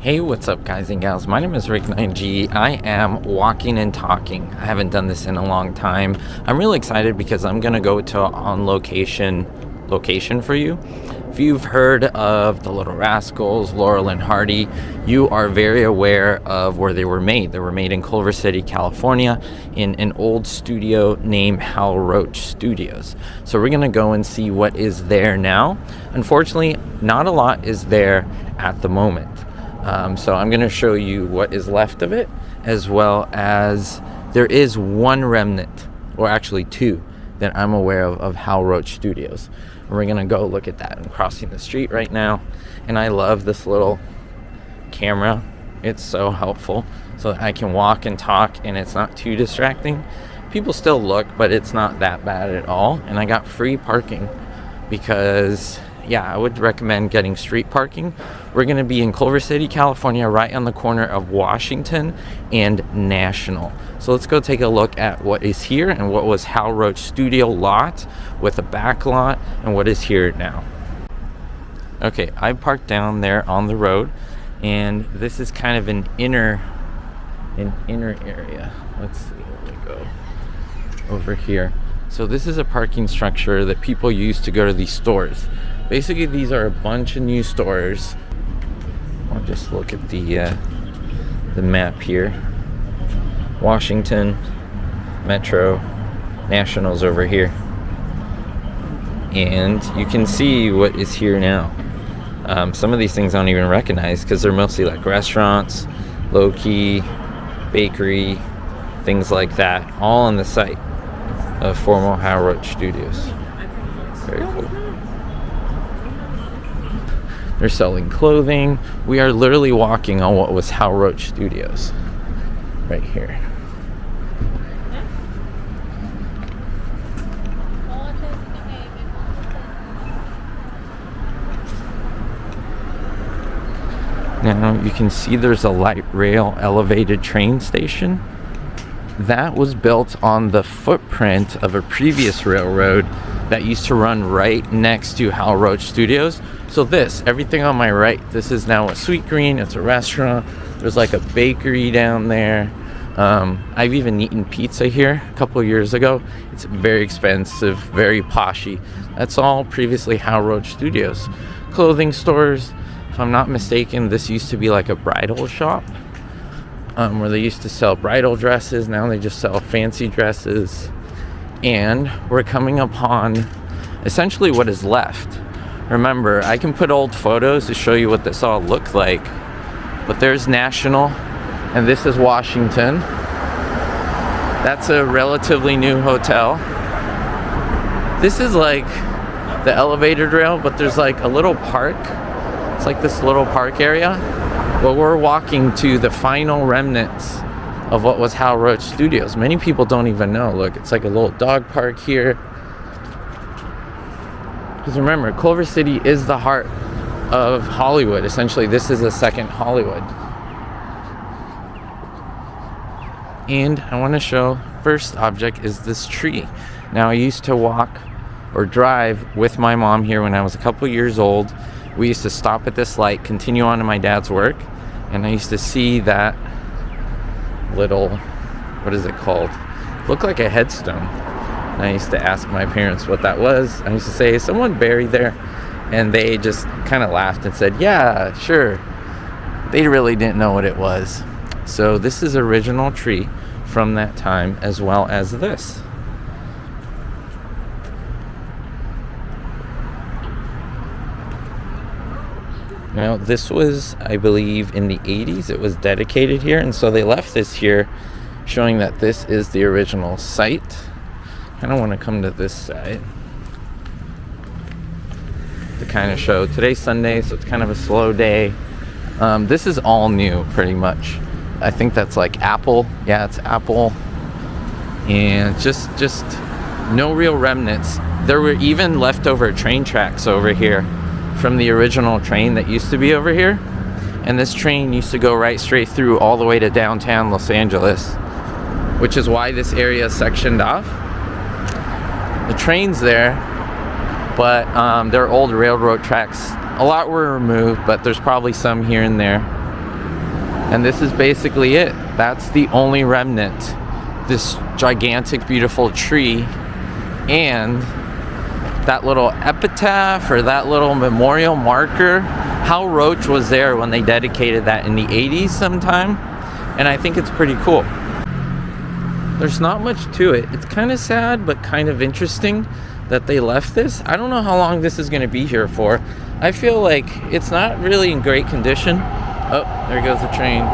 Hey, what's up, guys and gals? My name is Rick9G. I am walking and talking. I haven't done this in a long time. I'm really excited because I'm gonna go to on location for you. If you've heard of the Little Rascals, Laurel and Hardy, you are very aware of where they were made. They were made in Culver City, California, in an old studio named HAL ROACH Studios. So we're gonna go and see what is there now. Unfortunately, not a lot is there at the moment. So I'm going to show you what is left of it, as well as there is one remnant, or actually two, that I'm aware of HAL ROACH Studios. And we're going to go look at that. I'm crossing the street right now, and I love this little camera. It's so helpful, so that I can walk and talk, and it's not too distracting. People still look, but it's not that bad at all. And I got free parking because... yeah, I would recommend getting street parking. We're going to be in Culver City, California, right on the corner of Washington and National. So let's go take a look at what is here and what was HAL ROACH Studio lot with a back lot and what is here now. Okay, I parked down there on the road, and this is kind of an inner area. Let's see, let me go over here. So this is a parking structure that people use to go to these stores. Basically, these are a bunch of new stores. I'll just look at the map here. Washington, Metro, National's over here. And you can see what is here now. Some of these things I don't even recognize because they're mostly like restaurants, low-key, bakery, things like that, all on the site of former HAL ROACH Studios. Very cool. They're selling clothing. We are literally walking on what was HAL ROACH Studios right here. Now you can see there's a light rail elevated train station. That was built on the footprint of a previous railroad that used to run right next to HAL ROACH Studios. So everything on my right, this is now a Sweetgreen. It's a restaurant. There's like a bakery down there. I've even eaten pizza here a couple of years ago. It's very expensive, very poshy. That's all previously HAL ROACH Studios. Clothing stores, if I'm not mistaken, this used to be like a bridal shop. Where they used to sell bridal dresses. Now they just sell fancy dresses. And we're coming upon essentially what is left. Remember, I can put old photos to show you what this all looked like. But there's National, and this is Washington. That's a relatively new hotel. This is like the elevator rail, but there's like a little park. It's like this little park area. Well, we're walking to the final remnants of what was HAL ROACH Studios. Many people don't even know. Look, it's like a little dog park here. Because remember, Culver City is the heart of Hollywood. Essentially, this is a second Hollywood. And I want to show, first object is this tree. Now, I used to walk or drive with my mom here when I was a couple years old. We used to stop at this light, continue on to my dad's work, and I used to see that little, what is it called? Looked like a headstone. And I used to ask my parents what that was. I used to say, is someone buried there? And they just kind of laughed and said, yeah, sure. They really didn't know what it was. So this is original tree from that time, as well as this. Now, this was, I believe, in the 80s. It was dedicated here, and so they left this here, showing that this is the original site. I don't want to come to this side to kind of show. Today's Sunday, so it's kind of a slow day. This is all new, pretty much. I think that's like Apple. Yeah, it's Apple. And just no real remnants. There were even leftover train tracks over here from the original train that used to be over here, and this train used to go right straight through all the way to downtown Los Angeles, which is why this area is sectioned off. The train's there, but there are old railroad tracks. A lot were removed, but there's probably some here and there. And this is basically it. That's the only remnant. This gigantic, beautiful tree and that little epitaph or that little memorial marker. HAL Roach was there when they dedicated that in the 80s sometime, and I think it's pretty cool. There's not much to it. It's kind of sad, but kind of interesting that they left this. I don't know how long this is going to be here for. I feel like it's not really in great condition. Oh, there goes the train.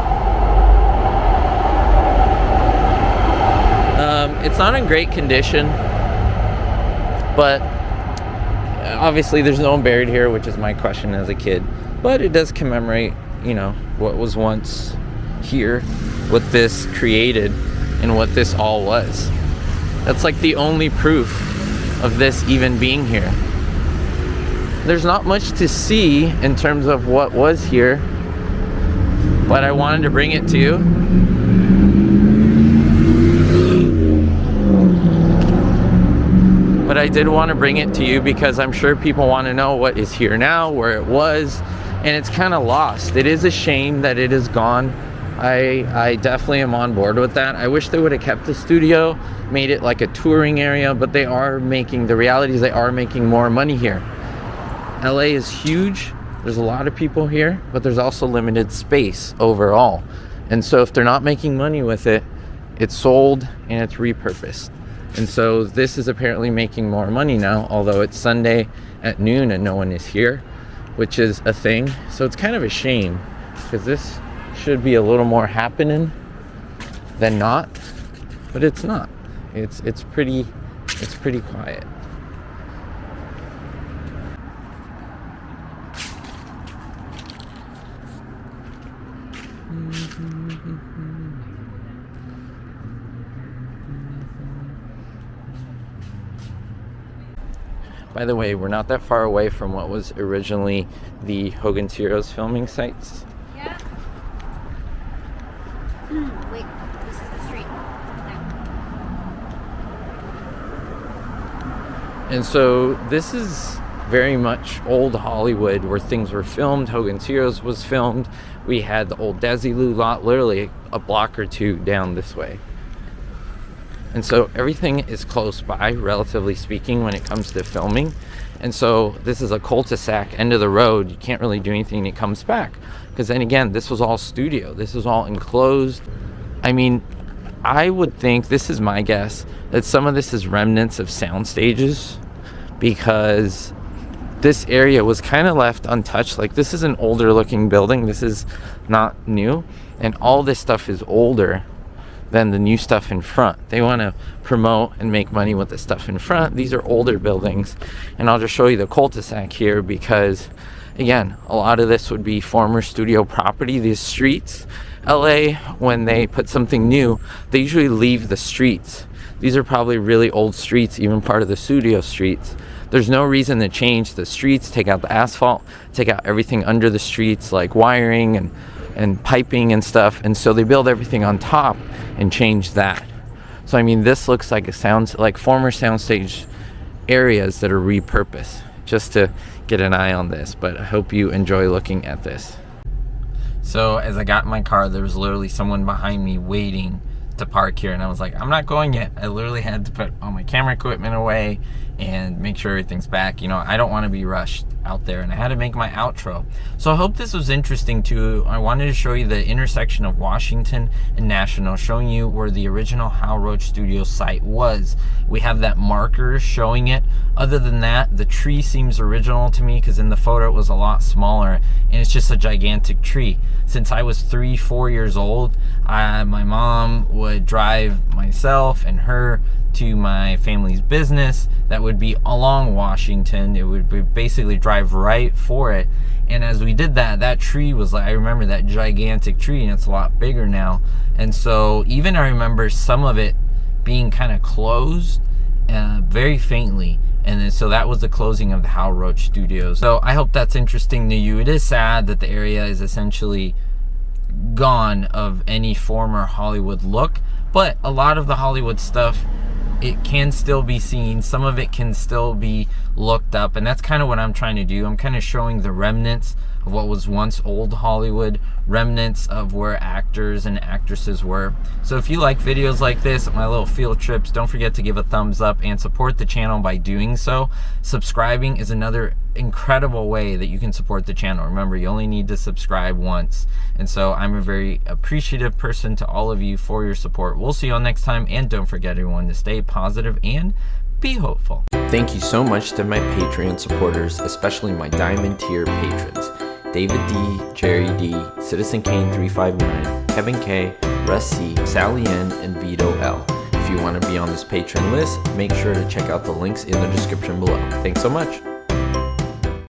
It's not in great condition, but obviously there's no one buried here, which is my question as a kid. But it does commemorate, you know, what was once here, what this created, and what this all was. That's like the only proof of this even being here. There's not much to see in terms of what was here, but I wanted to bring it to you. But I did want to bring it to you because I'm sure people want to know what is here now, where it was, and it's kind of lost. It is a shame that it is gone. I definitely am on board with that. I wish they would have kept the studio, made it like a touring area, but the reality is they are making more money here. LA is huge. There's a lot of people here, but there's also limited space overall. And so if they're not making money with it, it's sold and it's repurposed. And so this is apparently making more money now, although it's Sunday at noon and no one is here, which is a thing. So it's kind of a shame because this should be a little more happening than not, but it's not. It's pretty quiet. By the way, we're not that far away from what was originally the Hogan's Heroes filming sites. Yeah. Wait, this is the street. No. And so this is very much old Hollywood where things were filmed. Hogan's Heroes was filmed. We had the old Desilu lot literally a block or two down this way. And so everything is close by, relatively speaking, when it comes to filming. And so this is a cul-de-sac, end of the road. You can't really do anything. It comes back. Because then again, this was all studio. This was all enclosed. I mean, I would think, this is my guess, that some of this is remnants of sound stages. Because this area was kind of left untouched. Like, this is an older looking building. This is not new. And all this stuff is older than the new stuff in front. They want to promote and make money with the stuff in front. These are older buildings, and I'll just show you the cul-de-sac here because, again, a lot of this would be former studio property. These streets, LA, when they put something new, they usually leave the streets. These are probably really old streets, even part of the studio streets. There's no reason to change the streets, take out the asphalt, take out everything under the streets like wiring and piping and stuff, and so they build everything on top and change that. So I mean, this looks like former soundstage areas that are repurposed, just to get an eye on this. But I hope you enjoy looking at this. So as I got in my car, there was literally someone behind me waiting to park here, and I was like, I'm not going yet. I literally had to put all my camera equipment away and make sure everything's back. You know, I don't want to be rushed out there, and I had to make my outro. So I hope this was interesting too. I wanted to show you the intersection of Washington and National, showing you where the original HAL Roach Studio site was. We have that marker showing it. Other than that, the tree seems original to me because in the photo it was a lot smaller, and it's just a gigantic tree. Since I was 3-4 years old, my mom would drive myself and her to my family's business that would be along Washington. It would be basically drive right for it, and as we did that tree was like, I remember that gigantic tree, and it's a lot bigger now. And so even I remember some of it being kind of closed very faintly, and then so that was the closing of the HAL Roach Studios. So I hope that's interesting to you. It is sad that the area is essentially gone of any former Hollywood look, but a lot of the Hollywood stuff, it can still be seen. Some of it can still be looked up, and that's kind of what I'm trying to do. I'm kind of showing the remnants of what was once old Hollywood, remnants of where actors and actresses were. So if you like videos like this, my little field trips, don't forget to give a thumbs up and support the channel by doing so. Subscribing is another incredible way that you can support the channel. Remember, you only need to subscribe once. And so I'm a very appreciative person to all of you for your support. We'll see you all next time, and don't forget, everyone, to stay positive and be hopeful. Thank you so much to my Patreon supporters, especially my Diamond tier patrons: David D, Jerry D, Citizen Kane 359, Kevin K, Russ C, Sally N, and Vito L. If you want to be on this patron list, make sure to check out the links in the description below. Thanks so much.